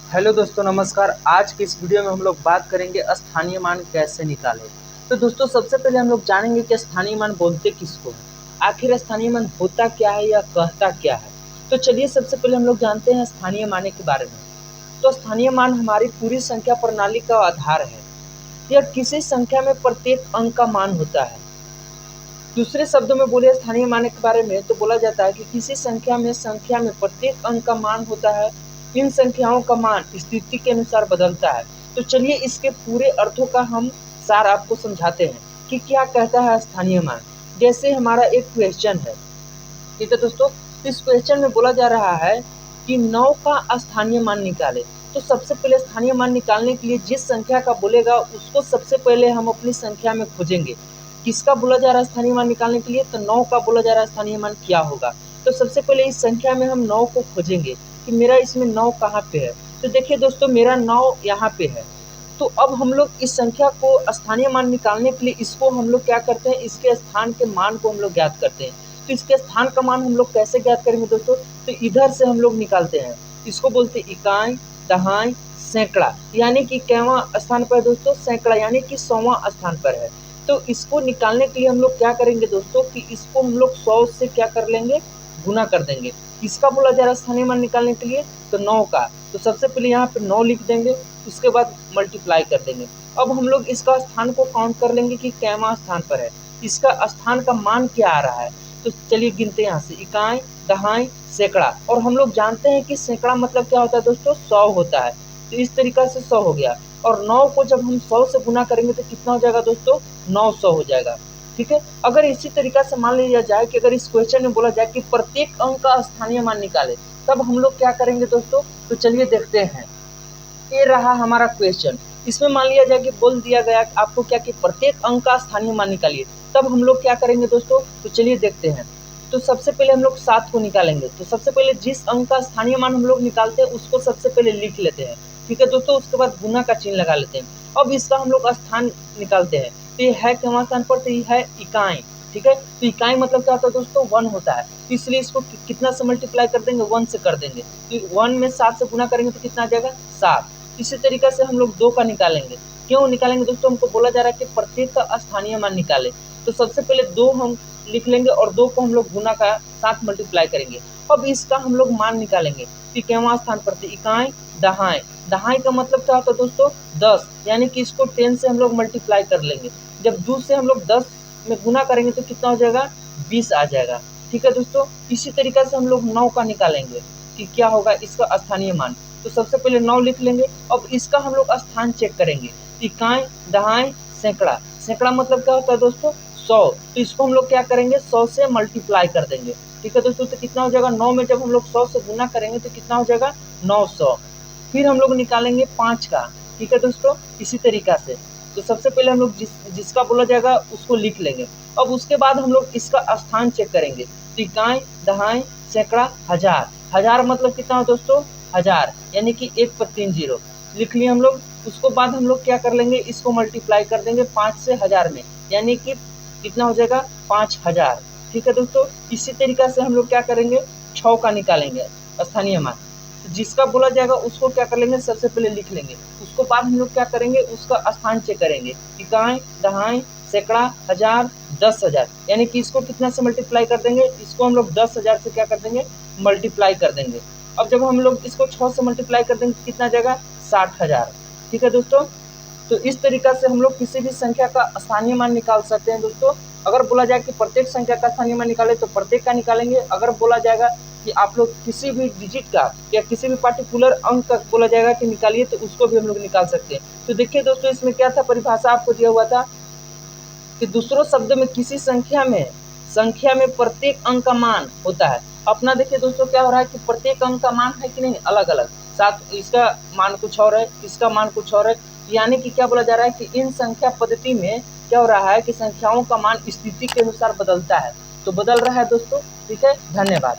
Hello दोस्तों, नमस्कार। आज की इस वीडियो में हम लोग बात करेंगे स्थानीय मान कैसे निकालें। तो दोस्तों, सबसे पहले हम लोग जानेंगे कि स्थानीय मान बोलते किसको हैं। आखिर स्थानीय मान होता क्या है या कहता क्या है। तो चलिए सबसे पहले हम लोग जानते हैं स्थानीय माने के बारे में। तो स्थानीय मान हमारी पूरी संख्या प्रणाली का आधार है। यह किसी संख्या में प्रत्येक अंक का मान होता है। दूसरे शब्दों में बोले स्थानीय मान के बारे में तो बोला जाता है कि किसी संख्या में प्रत्येक अंक का मान होता है। इन संख्याओं का मान स्थिति के अनुसार बदलता है। तो चलिए इसके पूरे अर्थों का हम सार आपको समझाते हैं कि क्या कहता है स्थानीय मान। जैसे हमारा एक क्वेश्चन है, ठीक है दोस्तों। इस क्वेश्चन में बोला जा रहा है कि 9 का स्थानीय मान निकाले। तो सबसे पहले स्थानीय मान निकालने के लिए जिस संख्या का बोलेगा उसको सबसे पहले हम अपनी संख्या में खोजेंगे। किसका बोला जा रहा है स्थानीय मान निकालने के लिए, तो 9 का बोला जा रहा है स्थानीय मान क्या होगा। तो सबसे पहले इस संख्या में हम 9 को खोजेंगे कि मेरा इसमें 9 कहाँ पे है। तो देखिए दोस्तों, मेरा 9 यहाँ पे है। तो अब हम लोग इस संख्या को स्थानीय मान निकालने के लिए इसको हम लोग क्या करते हैं, इसके स्थान के मान को हम लोग ज्ञात करते हैं। तो इसके स्थान का मान हम लोग कैसे ज्ञात करेंगे दोस्तों, तो इधर से हम लोग निकालते हैं। इसको बोलते हैं इकाई, दहाई, सैकड़ा। यानी कि कैवां स्थान पर है दोस्तों, सैकड़ा यानी कि 100वां स्थान पर है। तो इसको निकालने के लिए हम लोग क्या करेंगे दोस्तों कि इसको हम लोग 100 से क्या कर लेंगे, गुना कर देंगे। किसका बोला जा रहा है स्थानीय मान निकालने के लिए, तो 9 का। तो सबसे पहले यहाँ पे 9 लिख देंगे, उसके बाद मल्टीप्लाई कर देंगे। अब हम लोग इसका स्थान को काउंट कर लेंगे कि कैवां स्थान पर है, इसका स्थान का मान क्या आ रहा है। तो चलिए गिनते हैं यहाँ से, इकाई, दहाई, सैकड़ा। और हम लोग जानते हैं कि सैकड़ा मतलब क्या होता है दोस्तों, 100 होता है। तो इस तरीका से 100 हो गया। और 9 को जब हम 100 से गुना करेंगे तो कितना हो जाएगा दोस्तों, 900 हो जाएगा। ठीक है। अगर इसी तरीका से मान लिया जाए कि अगर इस क्वेश्चन में बोला जाए कि प्रत्येक अंक का स्थानीय मान निकाले, तब हम लोग क्या करेंगे दोस्तों, तो चलिए देखते हैं। ये रहा हमारा क्वेश्चन। इसमें मान लिया जाए कि बोल दिया गया आपको क्या कि प्रत्येक अंक का स्थानीय मान निकालिए। तब हम लोग क्या करेंगे दोस्तों, तो चलिए देखते हैं। तो सबसे पहले हम लोग 7 को निकालेंगे। तो सबसे पहले जिस अंक का स्थानीय मान हम लोग निकालते हैं उसको सबसे पहले लिख लेते हैं। ठीक है दोस्तों, उसके बाद गुना का चिन्ह लगा लेते हैं। अब इसका हम लोग स्थान निकालते हैं। तो ये है कितना स्थान पर, तो ये है इकाई। ठीक है। तो इकाई मतलब क्या होता है दोस्तों, 1 होता है। तो इसलिए इसको कितना से मल्टीप्लाई कर देंगे, 1 से कर देंगे। तो 1 में 7 से गुना करेंगे तो कितना आ जाएगा, 7। इसी तरीके से हम लोग 2 का निकालेंगे। क्यों निकालेंगे दोस्तों, हमको बोला जा रहा है कि प्रत्येक का स्थानीय मान निकालें। तो सबसे पहले 2 हम लिख लेंगे और 2 को हम लोग गुना का 7 मल्टीप्लाई करेंगे। अब इसका हम लोग मान निकालेंगे कि कितवां स्थान पर, इकाई, दहाई। दहाई का मतलब क्या होता है दोस्तों, 10। यानी कि इसको 10 से हम लोग मल्टीप्लाई कर लेंगे। जब 2 से हम लोग 10 में गुना करेंगे तो कितना हो जाएगा, 20 आ जाएगा। ठीक है दोस्तों, इसी तरीके से हम लोग 9 का निकालेंगे कि क्या होगा इसका स्थानीय मान। तो सबसे पहले 9 लिख लेंगे। अब इसका हम लोग स्थान चेक करेंगे। इकाई, दहाई, सैकड़ा। सैकड़ा मतलब क्या होता है दोस्तों, 100। तो इसको हम लोग क्या करेंगे, 100 से मल्टीप्लाई कर देंगे। ठीक है दोस्तों, तो कितना हो जाएगा, 9 में जब हम लोग 100 से गुना करेंगे तो कितना हो जाएगा, 900। फिर हम लोग निकालेंगे 5 का। ठीक है दोस्तों, इसी तरीका से। तो सबसे पहले हम लोग जिसका बोला जाएगा उसको लिख लेंगे। अब उसके बाद हम लोग इसका स्थान चेक करेंगे। तो इकाई, दहाई, सैकड़ा, हजार। हजार मतलब कितना हो दोस्तों, 1000। यानी कि 1 पर 3 जीरो लिख लिए हम लोग। उसको बाद हम लोग क्या कर लेंगे, इसको मल्टीप्लाई कर देंगे 5 से 1000 में, यानी कि कितना हो जाएगा, 5000। ठीक है दोस्तों, इसी तरीका से हम लोग क्या करेंगे, 6 का निकालेंगे स्थानीय मान। तो जिसका बोला जाएगा उसको क्या कर लेंगे, सबसे पहले लिख लेंगे। उसको बाद हम लोग क्या करेंगे, उसका स्थान चेक करेंगे। इकाई, दहाई, सैकड़ा, हजार, 10,000। यानी कि इसको कितना से मल्टीप्लाई कर देंगे, इसको हम लोग 10,000 से क्या कर देंगे, मल्टीप्लाई कर देंगे। अब जब हम लोग इसको 6 से मल्टीप्लाई कर देंगे तो कितना आ जाएगा, 60,000। ठीक है दोस्तों, तो इस तरीका से हम लोग किसी भी संख्या का स्थानीय मान निकाल सकते हैं दोस्तों। अगर बोला जाए कि प्रत्येक संख्या का स्थानीय मान निकाले तो प्रत्येक का निकालेंगे। अगर बोला जाएगा कि आप लोग किसी भी डिजिट का या किसी भी पार्टिकुलर अंक का बोला जाएगा कि निकालिए, तो उसको भी हम लोग निकाल सकते हैं। तो देखिए दोस्तों, इसमें क्या था, परिभाषा आपको दिया हुआ था कि दूसरों शब्दों में किसी संख्या में प्रत्येक अंक का मान होता है। अपना देखिए दोस्तों क्या हो रहा है कि प्रत्येक अंक का मान है कि नहीं, अलग अलग। साथ इसका मान कुछ और है, इसका मान कुछ और है। यानी कि क्या बोला जा रहा है कि इन संख्या पद्धति में क्या हो रहा है कि संख्याओं का मान स्थिति के अनुसार बदलता है। तो बदल रहा है दोस्तों। ठीक है, धन्यवाद।